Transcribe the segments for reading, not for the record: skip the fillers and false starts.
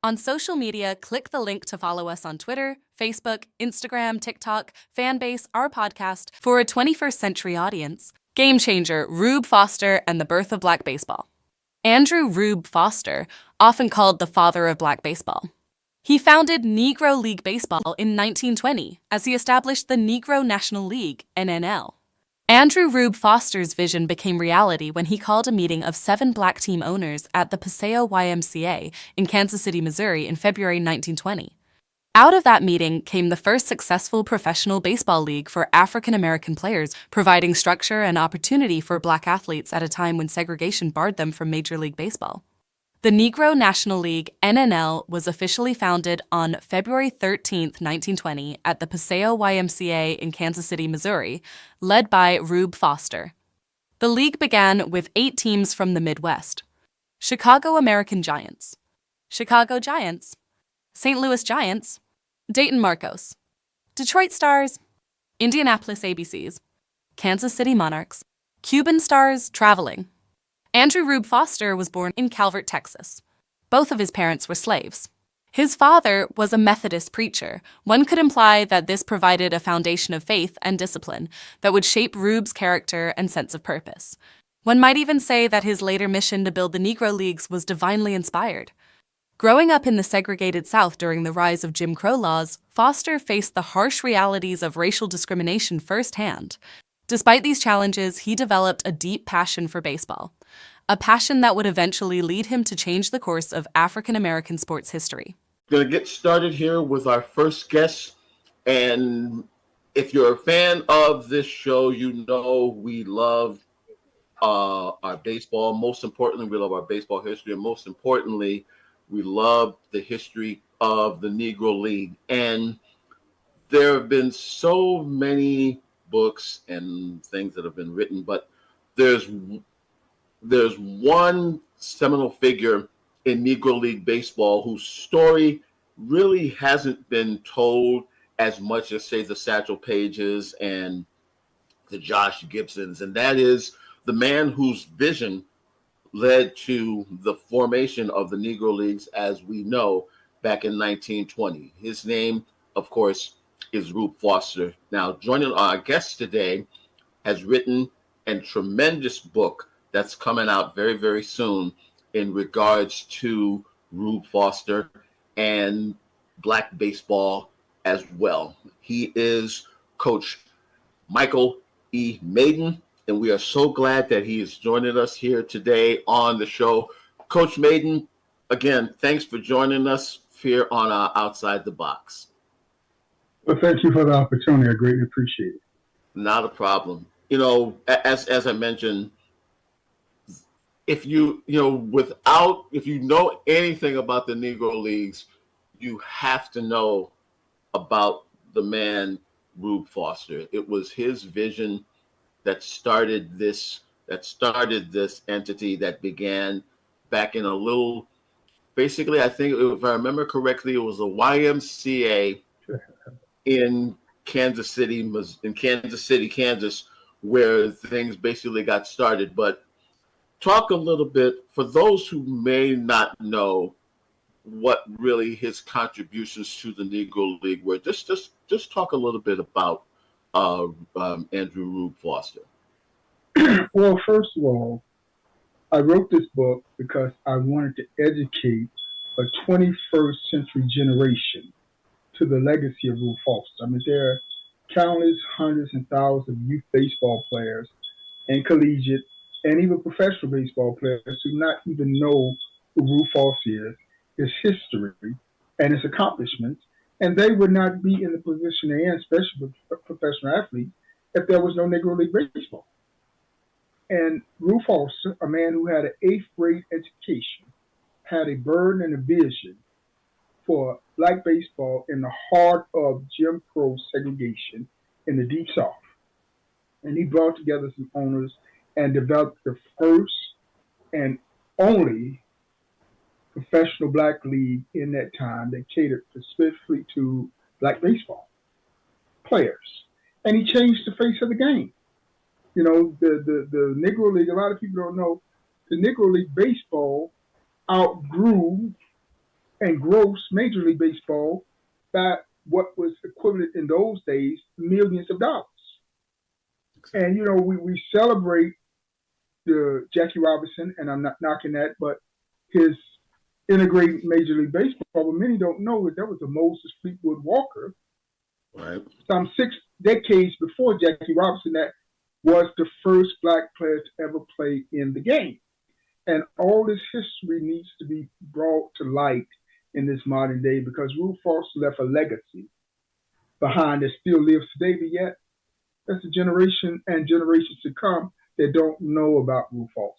On social media, click the link to follow us on Twitter, Facebook, Instagram, TikTok, Fanbase, our podcast for a 21st century audience. Game changer, Rube Foster and the birth of Black baseball. Andrew Rube Foster, often called the father of Black baseball. He founded Negro League Baseball in 1920 as he established the Negro National League, NNL. Andrew Rube Foster's vision became reality when he called a meeting of 7 Black team owners at the Paseo YMCA in Kansas City, Missouri in February 1920. Out of that meeting came the first successful professional baseball league for African American players, providing structure and opportunity for Black athletes at a time when segregation barred them from Major League Baseball. The Negro National League, NNL, was officially founded on February 13, 1920, at the Paseo YMCA in Kansas City, Missouri, led by Rube Foster. The league began with 8 teams from the Midwest: Chicago American Giants, Chicago Giants, St. Louis Giants, Dayton Marcos, Detroit Stars, Indianapolis ABCs, Kansas City Monarchs, Cuban Stars Traveling. Andrew Rube Foster was born in Calvert, Texas. Both of his parents were slaves. His father was a Methodist preacher. One could imply that this provided a foundation of faith and discipline that would shape Rube's character and sense of purpose. One might even say that his later mission to build the Negro Leagues was divinely inspired. Growing up in the segregated South during the rise of Jim Crow laws, Foster faced the harsh realities of racial discrimination firsthand. Despite these challenges, he developed a deep passion for baseball, a passion that would eventually lead him to change the course of African American sports history. Going to get started here with our first guest. And if you're a fan of this show, you know we love our baseball. Most importantly, we love our baseball history. And most importantly, we love the history of the Negro League. And there have been so many books and things that have been written, but there's one seminal figure in Negro League baseball whose story really hasn't been told as much as, say, the Satchel Pages and the Josh Gibsons, and that is the man whose vision led to the formation of the Negro Leagues as we know back in 1920. His name, of course, is Rube Foster. Now, joining our guest today has written a tremendous book that's coming out very, very soon in regards to Rube Foster and Black baseball as well. He is Coach Michael E. Maiden, and we are so glad that he is joining us here today on the show. Coach Maiden, again, thanks for joining us here on Outside the Box. Well, thank you for the opportunity. I greatly appreciate it. Not a problem. You know, as I mentioned, if you know anything about the Negro Leagues, you have to know about the man Rube Foster. It was his vision that started this entity that began back in basically, I think if I remember correctly, it was a YMCA in Kansas City, Kansas, where things basically got started. But talk a little bit for those who may not know what really his contributions to the Negro League were. Just talk a little bit about Andrew Rube Foster. Well, first of all, I wrote this book because I wanted to educate a 21st century generation to the legacy of Rube Foster. I mean, there are countless hundreds and thousands of youth baseball players and collegiate and even professional baseball players who not even know who Rube Foster is, his history, and his accomplishments, and they would not be in the position they're in, especially with professional athletes, if there was no Negro League baseball. And Rube Foster, a man who had an 8th grade education, had a burden and a vision for Black baseball in the heart of Jim Crow segregation in the Deep South. And he brought together some owners and developed the first and only professional Black league in that time that catered specifically to Black baseball players. And he changed the face of the game. You know, the Negro League, a lot of people don't know, the Negro League baseball outgrew and gross Major League Baseball by what was equivalent in those days, millions of dollars. And, we celebrate the Jackie Robinson, and I'm not knocking that, but his integrated Major League Baseball. But many don't know that there was a Moses Fleetwood Walker, right, some 6 decades before Jackie Robinson, that was the first black player to ever play in the game. And all this history needs to be brought to light in this modern day, because Rube Foster left a legacy behind that still lives today, but yet that's a generation and generations to come that don't know about Rube Foster.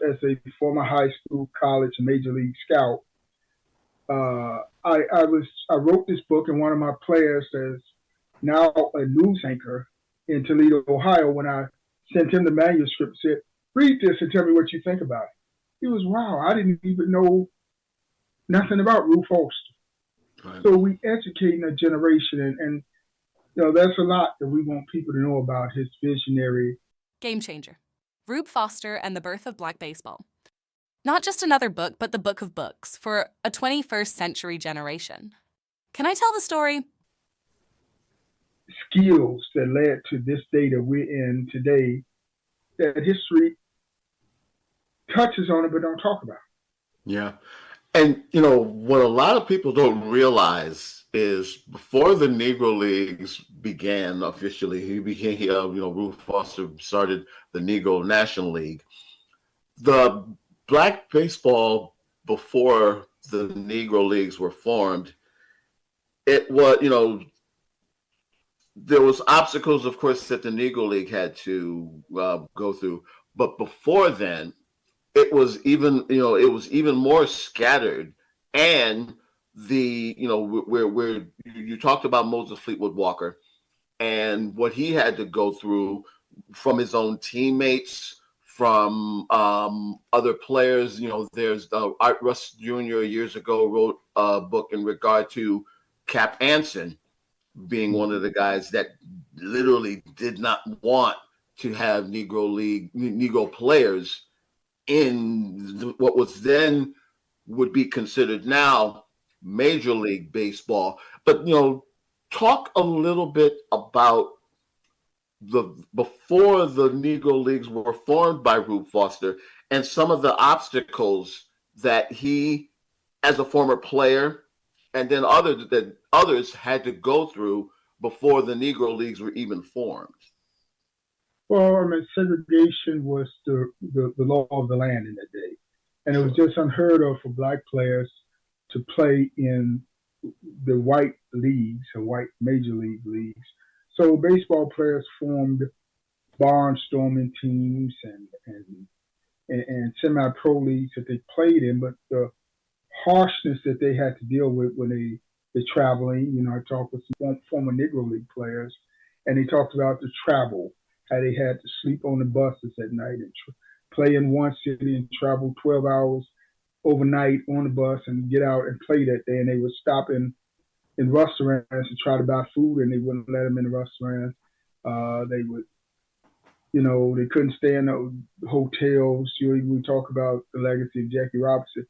As a former high school, college, and major league scout, I wrote this book, and one of my players is now a news anchor in Toledo, Ohio. When I sent him the manuscript, said, "Read this and tell me what you think about it." He was, "Wow, I didn't even know nothing about Rube Foster." Right. So we educating a generation, and that's a lot that we want people to know about his visionary. Game Changer. Rube Foster and the Birth of Black Baseball. Not just another book, but the book of books for a 21st century generation. Can I tell the story? Skills that led to this day that we're in today, that history touches on it but don't talk about. Yeah. And, what a lot of people don't realize is before the Negro Leagues began officially, Rube Foster started the Negro National League. The black baseball before the Negro Leagues were formed, it was, there was obstacles, of course, that the Negro League had to go through. But before then, it was even more scattered. And where you talked about Moses Fleetwood Walker and what he had to go through from his own teammates, from other players. There's Art Russ Jr. years ago wrote a book in regard to Cap Anson being one of the guys that literally did not want to have Negro players in what was then would be considered now Major League Baseball. But, talk a little bit about before the Negro Leagues were formed by Rube Foster and some of the obstacles that he, as a former player, and then others had to go through before the Negro Leagues were even formed. Well, segregation was the law of the land in that day. And it was just unheard of for black players to play in the white leagues or white major league leagues. So baseball players formed barnstorming teams and semi-pro leagues that they played in, but the harshness that they had to deal with when they're traveling, I talked with some former Negro League players, and they talked about the travel, how they had to sleep on the buses at night and play in one city and travel 12 hours overnight on the bus and get out and play that day. And they would stop in restaurants and try to buy food, and they wouldn't let them in the restaurants. They would, they couldn't stay in the hotels. We talk about the legacy of Jackie Robinson.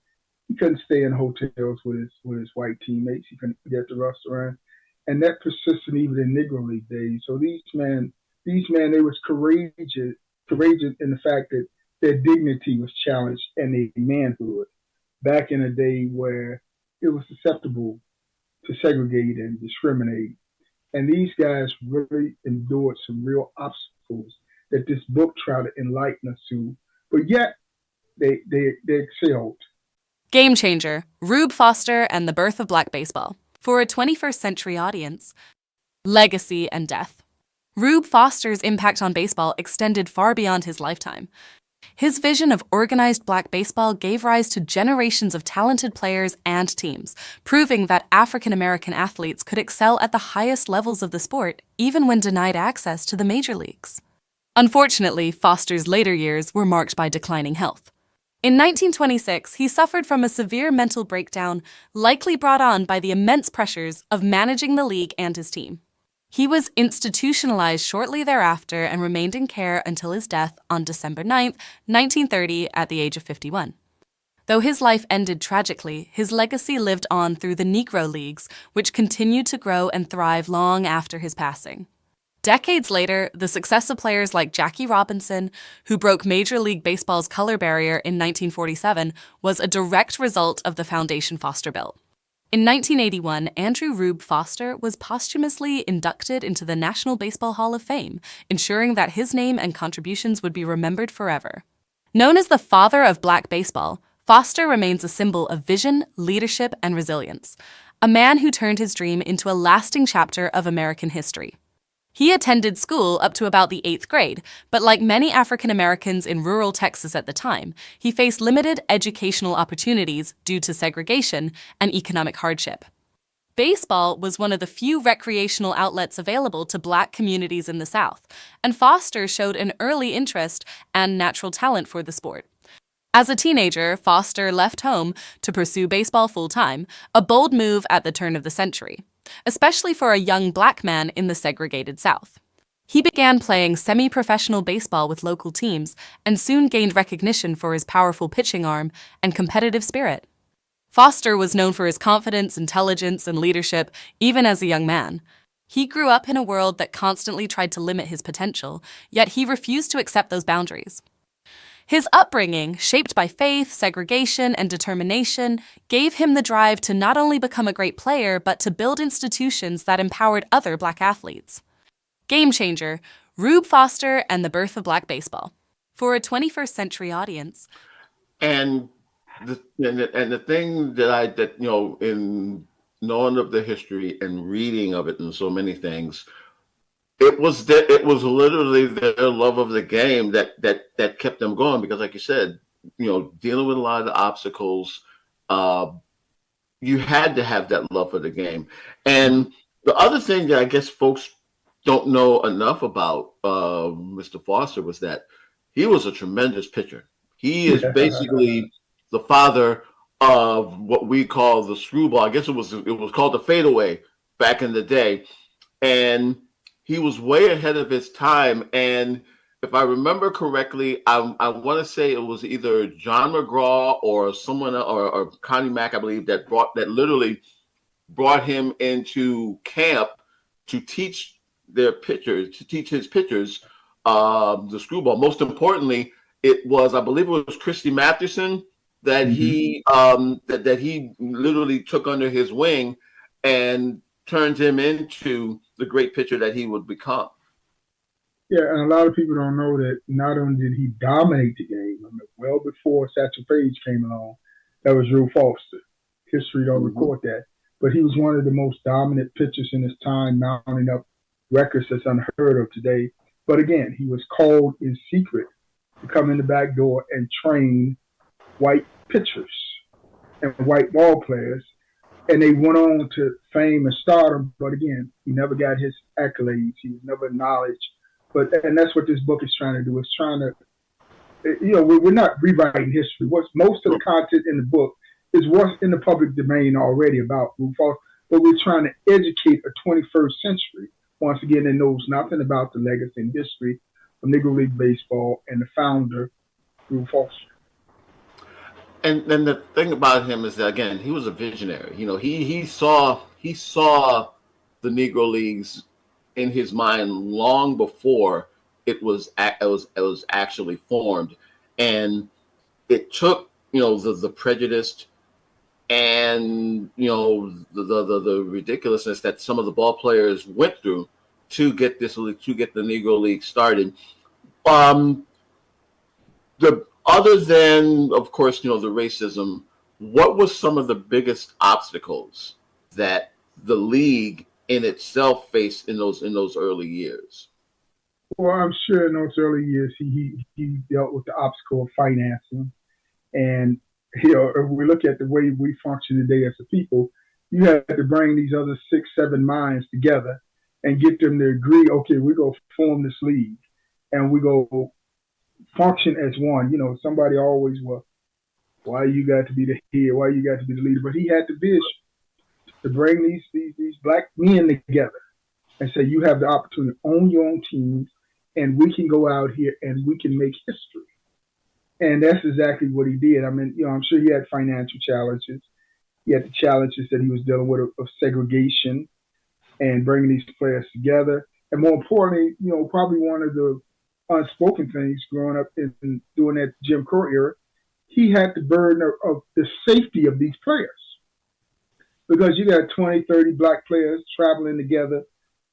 He couldn't stay in hotels with his white teammates. He couldn't get to restaurants. And that persisted even in Negro League days. So these men, they was courageous in the fact that their dignity was challenged and their manhood back in a day where it was susceptible to segregate and discriminate. And these guys really endured some real obstacles that this book tried to enlighten us to, but yet they excelled. Game Changer, Rube Foster and the Birth of Black Baseball. For a 21st century audience, legacy and death. Rube Foster's impact on baseball extended far beyond his lifetime. His vision of organized black baseball gave rise to generations of talented players and teams, proving that African American athletes could excel at the highest levels of the sport, even when denied access to the major leagues. Unfortunately, Foster's later years were marked by declining health. In 1926, he suffered from a severe mental breakdown, likely brought on by the immense pressures of managing the league and his team. He was institutionalized shortly thereafter and remained in care until his death on December 9, 1930, at the age of 51. Though his life ended tragically, his legacy lived on through the Negro Leagues, which continued to grow and thrive long after his passing. Decades later, the success of players like Jackie Robinson, who broke Major League Baseball's color barrier in 1947, was a direct result of the foundation Foster built. In 1981, Andrew Rube Foster was posthumously inducted into the National Baseball Hall of Fame, ensuring that his name and contributions would be remembered forever. Known as the father of Black baseball, Foster remains a symbol of vision, leadership, and resilience, a man who turned his dream into a lasting chapter of American history. He attended school up to about the 8th grade, but like many African Americans in rural Texas at the time, he faced limited educational opportunities due to segregation and economic hardship. Baseball was one of the few recreational outlets available to Black communities in the South, and Foster showed an early interest and natural talent for the sport. As a teenager, Foster left home to pursue baseball full-time, a bold move at the turn of the century, especially for a young Black man in the segregated South. He began playing semi-professional baseball with local teams and soon gained recognition for his powerful pitching arm and competitive spirit. Foster was known for his confidence, intelligence, and leadership even as a young man. He grew up in a world that constantly tried to limit his potential, yet he refused to accept those boundaries. His upbringing, shaped by faith, segregation, and determination, gave him the drive to not only become a great player, but to build institutions that empowered other Black athletes. Game Changer, Rube Foster and the Birth of Black Baseball. For a 21st century audience. And the thing that in knowing of the history and reading of it and so many things, it was literally their love of the game that kept them going, because like you said, dealing with a lot of the obstacles, you had to have that love for the game. And the other thing that I guess folks don't know enough about Mr. Foster was that he was a tremendous pitcher. He is basically the father of what we call the screwball. I guess it was called the fadeaway back in the day. And he was way ahead of his time. And if I remember correctly, I want to say it was either John McGraw or someone, or Connie Mack, I believe, that literally brought him into camp to teach his pitchers the screwball. Most importantly, I believe it was Christy Mathewson that he literally took under his wing and turned him into the great pitcher that he would become. Yeah, and a lot of people don't know that not only did he dominate the game, well before Satchel Paige came along, that was Rube Foster. History don't record that. But he was one of the most dominant pitchers in his time, mounting up records that's unheard of today. But again, he was called in secret to come in the back door and train white pitchers and white ball players. And they went on to fame and stardom, but again, he never got his accolades. He was never acknowledged. And that's what this book is trying to do. It's trying to, we're not rewriting history. Most of the content in the book is what's in the public domain already about Rube Foster, but we're trying to educate a 21st century, once again, that knows nothing about the legacy and history of Negro League Baseball and the founder, Rube Foster. And then the thing about him is that, again, he was a visionary. He saw the Negro Leagues in his mind long before it was actually formed, and it took the prejudice and the ridiculousness that some of the ball players went through to get the Negro League started. Other than, of course, the racism, what was some of the biggest obstacles that the league in itself faced in those early years? Well, I'm sure in those early years he dealt with the obstacle of financing, and if we look at the way we function today as a people, you have to bring these other 6-7 minds together and get them to agree. Okay, we're gonna form this league, and we go function as one. Somebody always, well, why you got to be the head? Why you got to be the leader? But he had the vision to bring these black men together and say, you have the opportunity to own your own teams, and we can go out here and we can make history. And that's exactly what he did. I mean, I'm sure he had financial challenges. He had the challenges that he was dealing with of segregation and bringing these players together. And more importantly, probably one of the unspoken things growing up in during that Jim Crow era, he had the burden of the safety of these players. Because you got 20, 30 black players traveling together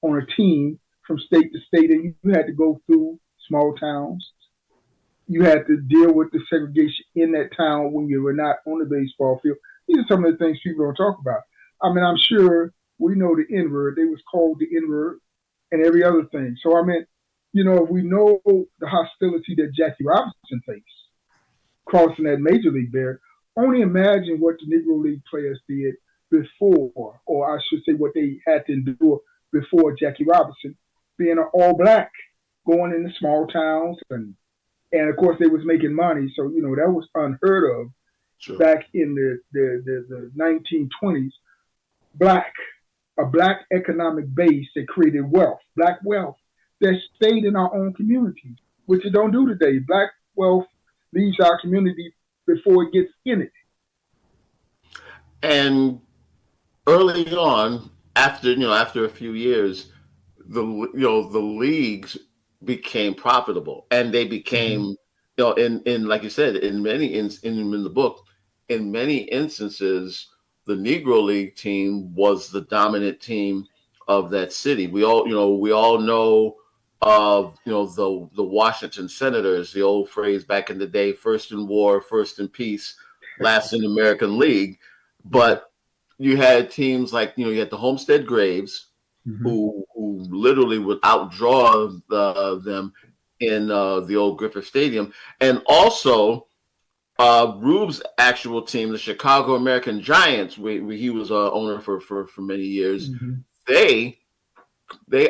on a team from state to state, and you had to go through small towns. You had to deal with the segregation in that town when you were not on the baseball field. These are some of the things people don't talk about. I mean, I'm sure we know the N-word. They was called the N-word and every other thing. So, I mean, if we know the hostility that Jackie Robinson faced crossing that major league barrier, only imagine what the Negro League players did before, or I should say what they had to endure before Jackie Robinson, being an all-black, going into small towns, and of course they was making money. So, that was unheard of. Sure. Back in the 1920s, a black economic base that created wealth, black wealth that stayed in our own communities, which it don't do today. Black wealth leaves our community before it gets in it. And early on, after a few years, the leagues became profitable, and they became, in like you said, in the book, in many instances, the Negro League team was the dominant team of that city. We all know of the Washington Senators, the old phrase back in the day: first in war, first in peace, last in American League. But you had teams like you had the Homestead Graves, who literally would outdraw them in the old Griffith Stadium, and also Rube's actual team, the Chicago American Giants, where he was owner for many years. They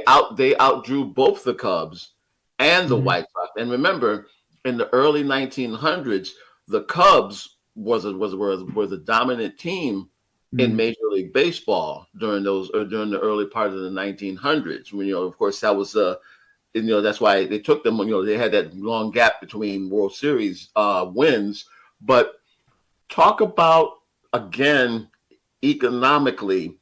outdrew both the Cubs and the White Sox. And remember, in the early 1900s, the Cubs were the dominant team in Major League Baseball during the early part of the 1900s. When of course, that was that's why they took them. They had that long gap between World Series wins. But talk about again economically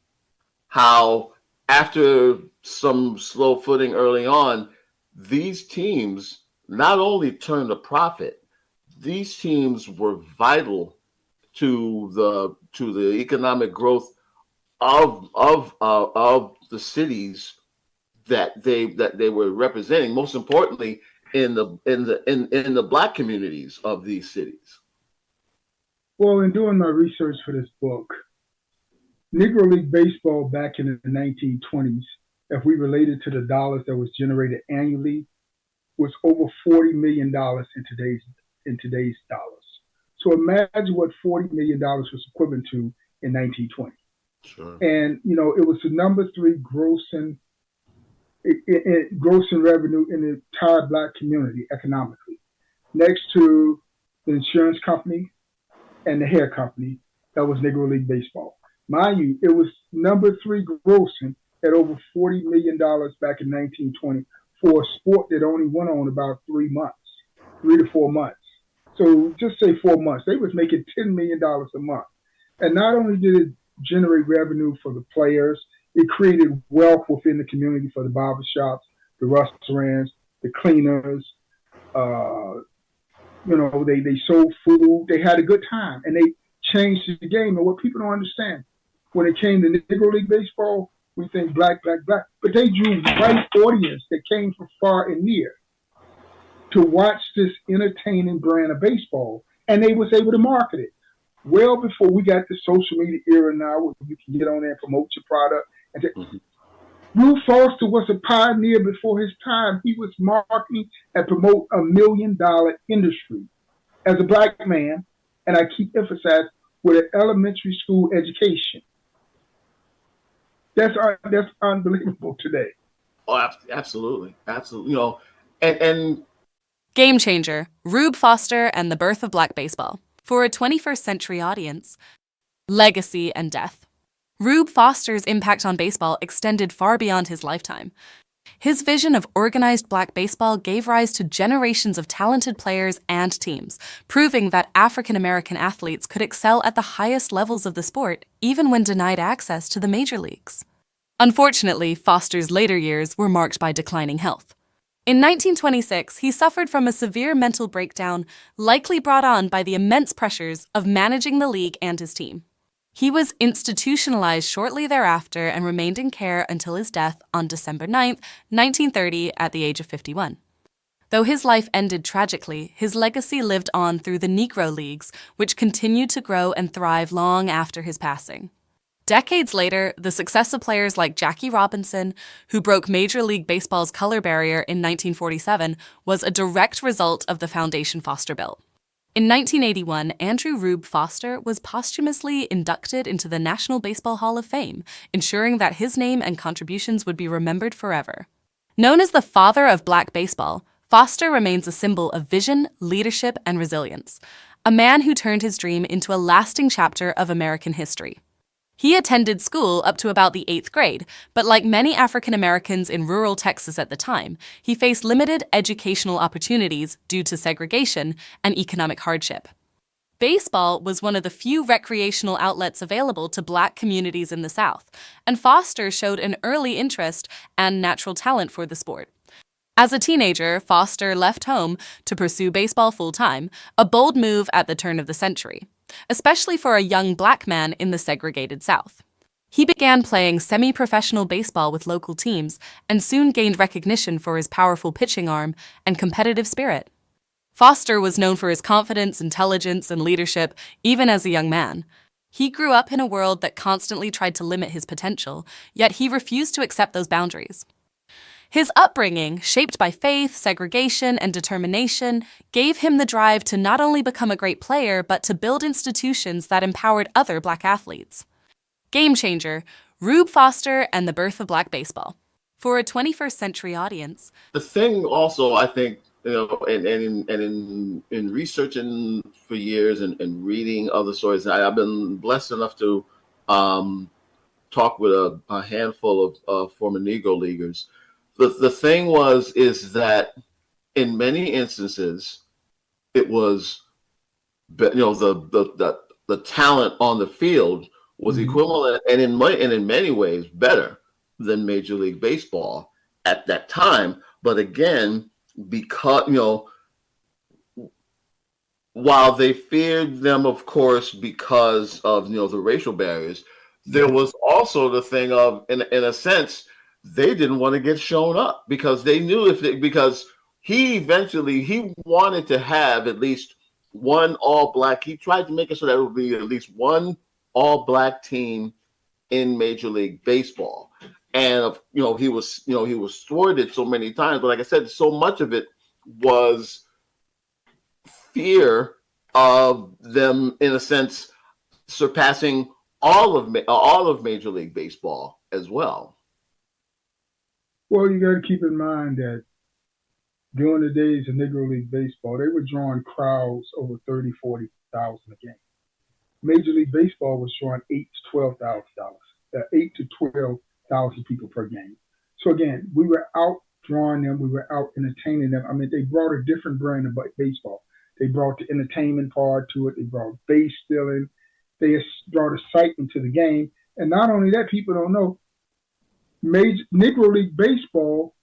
how after some slow footing early on, these teams not only turned a profit, these teams were vital to the economic growth of the cities that they were representing. Most importantly, in the Black communities of these cities. Well, in doing my research for this book, Negro League Baseball back in the 1920s, if we related to the dollars that was generated annually, was over $40 million in today's dollars. So imagine what $40 million was equivalent to in 1920. Sure. And it was the number 3 grossing revenue in the entire Black community economically, next to the insurance company and the hair company. That was Negro League Baseball. Mind you, it was number 3 grossing at over $40 million back in 1920 for a sport that only went on about 3 to 4 months. So just say 4 months. They was making $10 million a month. And not only did it generate revenue for the players, it created wealth within the community for the barbershops, the restaurants, the cleaners. They sold food. They had a good time, and they changed the game. And what people don't understand, when it came to Negro League Baseball, we think black, black, black. But they drew white audience that came from far and near to watch this entertaining brand of baseball, and they was able to market it well before we got the social media era now, where you can get on there and promote your product. And Rube Foster was a pioneer before his time. He was marketing and promote $1 million industry as a Black man, and I keep emphasizing, with an elementary school education. That's unbelievable today. Oh, absolutely. And Game Changer, Rube Foster and the Birth of Black Baseball. For a 21st century audience. Legacy and death. Rube Foster's impact on baseball extended far beyond his lifetime. his vision of organized black baseball gave rise to generations of talented players and teams, proving that African American athletes could excel at the highest levels of the sport, even when denied access to the major leagues. Unfortunately, Foster's later years were marked by declining health. In 1926, he suffered from a severe mental breakdown, likely brought on by the immense pressures of managing the league and his team. He was institutionalized shortly thereafter and remained in care until his death on December 9, 1930, at the age of 51. Though his life ended tragically, his legacy lived on through the Negro Leagues, which continued to grow and thrive long after his passing. Decades later, the success of players like Jackie Robinson, who broke Major League Baseball's color barrier in 1947, was a direct result of the foundation Foster built. In 1981, Andrew Rube Foster was posthumously inducted into the National Baseball Hall of Fame, ensuring that his name and contributions would be remembered forever. Known as the father of black baseball, Foster remains a symbol of vision, leadership, and resilience, a man who turned his dream into a lasting chapter of American history. He attended school up to about the 8th grade, but like many African Americans in rural Texas at the time, he faced limited educational opportunities due to segregation and economic hardship. Baseball was one of the few recreational outlets available to black communities in the South, and Foster showed an early interest and natural talent for the sport. As a teenager, Foster left home to pursue baseball full-time, a bold move at the turn of the century, especially for a young black man in the segregated South. He began playing semi-professional baseball with local teams and soon gained recognition for his powerful pitching arm and competitive spirit. Foster was known for his confidence, intelligence, and leadership even as a young man. He grew up in a world that constantly tried to limit his potential, yet he refused to accept those boundaries. His upbringing, shaped by faith, segregation, and determination, gave him the drive to not only become a great player, but to build institutions that empowered other black athletes. Game Changer, Rube Foster and the Birth of Black Baseball. For a 21st century audience. The thing also, I think, and in researching for years and reading other stories, I've been blessed enough to talk with a handful of former Negro Leaguers. The thing is that in many instances, it was, the talent on the field was equivalent and in many ways better than Major League Baseball at that time. But again, because, while they feared them, of course, because of, the racial barriers, there was also the thing of, in a sense, they didn't want to get shown up because they knew because he wanted to have at least one all-black. He tried to make it so that it would be at least one all-black team in Major League Baseball. And, he was thwarted so many times. But like I said, so much of it was fear of them, in a sense, surpassing all of Major League Baseball as well. Well, you got to keep in mind that during the days of Negro League Baseball, they were drawing crowds over 30,000, 40,000 a game. Major League Baseball was drawing $8,000 to $12,000, 8,000 to 12,000 people per game. So again, we were out drawing them, we were out entertaining them. I mean, they brought a different brand of baseball. They brought the entertainment part to it. They brought base stealing. They brought excitement to the game. And not only that, people don't know, Negro League Baseball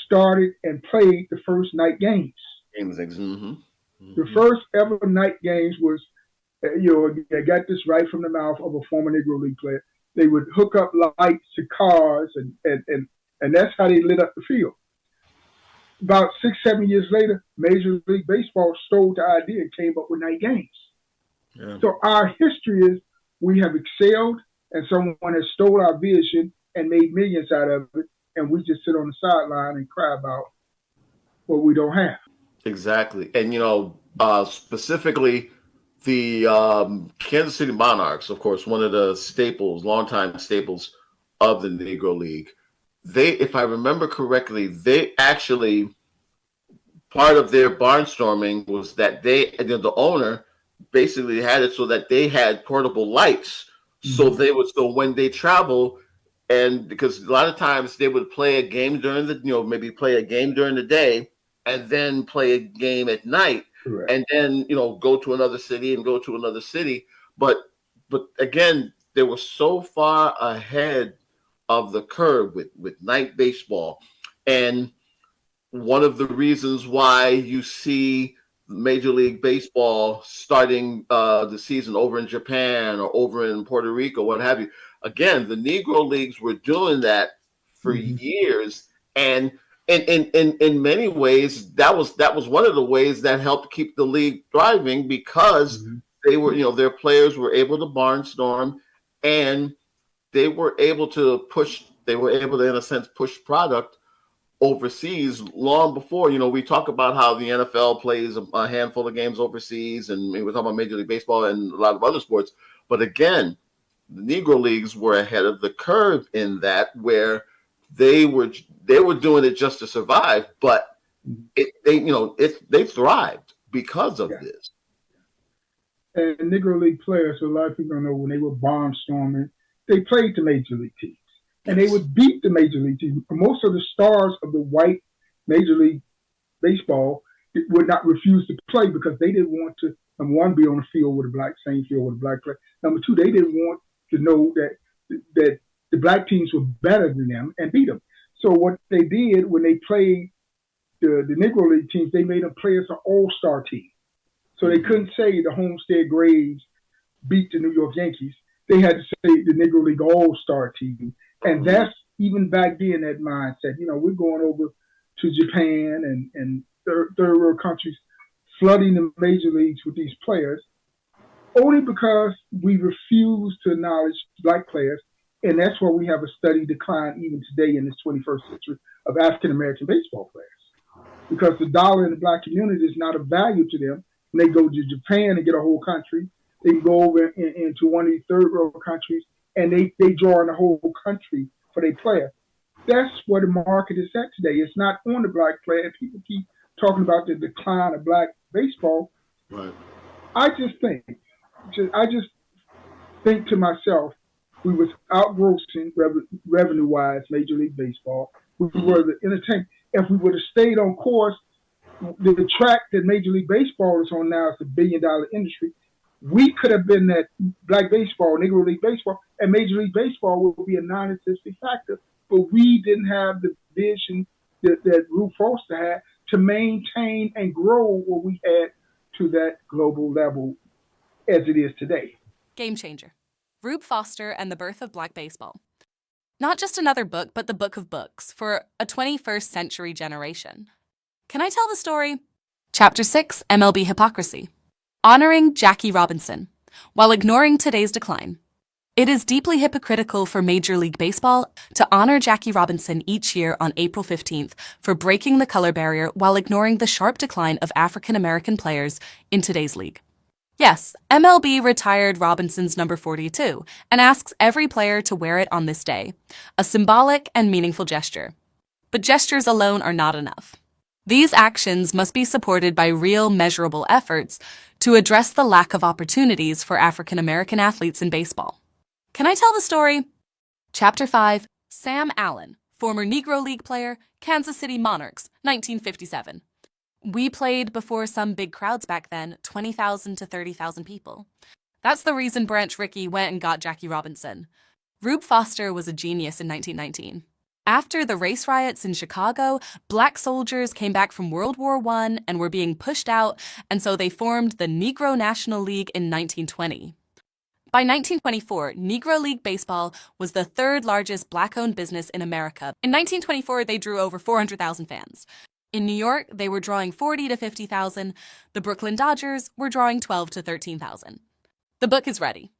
started and played the first night games. The first ever night games was, I got this right from the mouth of a former Negro League player. They would hook up lights to cars, and that's how they lit up the field. About 6-7 years later, Major League Baseball stole the idea and came up with night games. Yeah. So our history is we have excelled, and someone has stole our vision and made millions out of it, and we just sit on the sideline and cry about what we don't have. Exactly. And, specifically the Kansas City Monarchs, of course, one of the longtime staples of the Negro League. They, if I remember correctly, they actually, part of their barnstorming was that the owner basically had it so that they had portable lights. So when they travel, And because a lot of times they would play a game during the, maybe play a game during the day and then play a game at night, Correct. and then, go to another city and go to another city. But again, they were so far ahead of the curve with night baseball. And one of the reasons why you see Major League Baseball starting the season over in Japan or over in Puerto Rico, what have you. Again, the Negro Leagues were doing that for years, and in many ways, that was one of the ways that helped keep the league thriving, because they were, their players were able to barnstorm, and they were able to, in a sense, push product overseas long before. We talk about how the NFL plays a handful of games overseas, and we're talking about Major League Baseball and a lot of other sports. But again, the Negro Leagues were ahead of the curve in that, where they were doing it just to survive, but they thrived because of this. And Negro League players, so a lot of people don't know, when they were barnstorming, they played the Major League teams. And they would beat the Major League teams. Most of the stars of the white Major League Baseball would not refuse to play, because they didn't want to, number one, be on the field with a same field with a black player. Number two, they didn't want to know that the black teams were better than them and beat them. So what they did when they played the Negro League teams, they made them play as an all-star team. So they couldn't say the Homestead Grays beat the New York Yankees. They had to say the Negro League all-star team. And that's, even back then, that mindset. We're going over to Japan and third world countries, flooding the major leagues with these players, only because we refuse to acknowledge black players. And that's why we have a steady decline even today in this 21st century of African-American baseball players. Because the dollar in the black community is not of value to them. When they go to Japan and get a whole country, they can go over into one of these third world countries, and they draw in the whole country for their player. That's where the market is at today. It's not on the black player. People keep talking about the decline of black baseball. Right. I just think to myself, we was outgrossing revenue-wise Major League Baseball. We were the entertainment. If we would have stayed on course, the track that Major League Baseball is on now is a billion-dollar industry. We could have been that black baseball, Negro League Baseball, and Major League Baseball would be a non-existent factor. But we didn't have the vision that Rube Foster had to maintain and grow what we had to that global level as it is today. Game Changer. Rube Foster and the Birth of Black Baseball. Not just another book, but the book of books for a 21st century generation. Can I tell the story? Chapter 6, MLB Hypocrisy. Honoring Jackie Robinson, while ignoring today's decline. It is deeply hypocritical for Major League Baseball to honor Jackie Robinson each year on April 15th for breaking the color barrier while ignoring the sharp decline of African American players in today's league. Yes, MLB retired Robinson's number 42 and asks every player to wear it on this day, a symbolic and meaningful gesture. But gestures alone are not enough. These actions must be supported by real, measurable efforts to address the lack of opportunities for African American athletes in baseball. Can I tell the story? Chapter 5, Sam Allen, former Negro League player, Kansas City Monarchs, 1957. We played before some big crowds back then, 20,000 to 30,000 people. That's the reason Branch Rickey went and got Jackie Robinson. Rube Foster was a genius in 1919. After the race riots in Chicago, black soldiers came back from World War I and were being pushed out, and so they formed the Negro National League in 1920. By 1924, Negro League Baseball was the third largest black-owned business in America. In 1924, they drew over 400,000 fans. In New York, they were drawing 40 to 50,000. The Brooklyn Dodgers were drawing 12 to 13,000. The book is ready.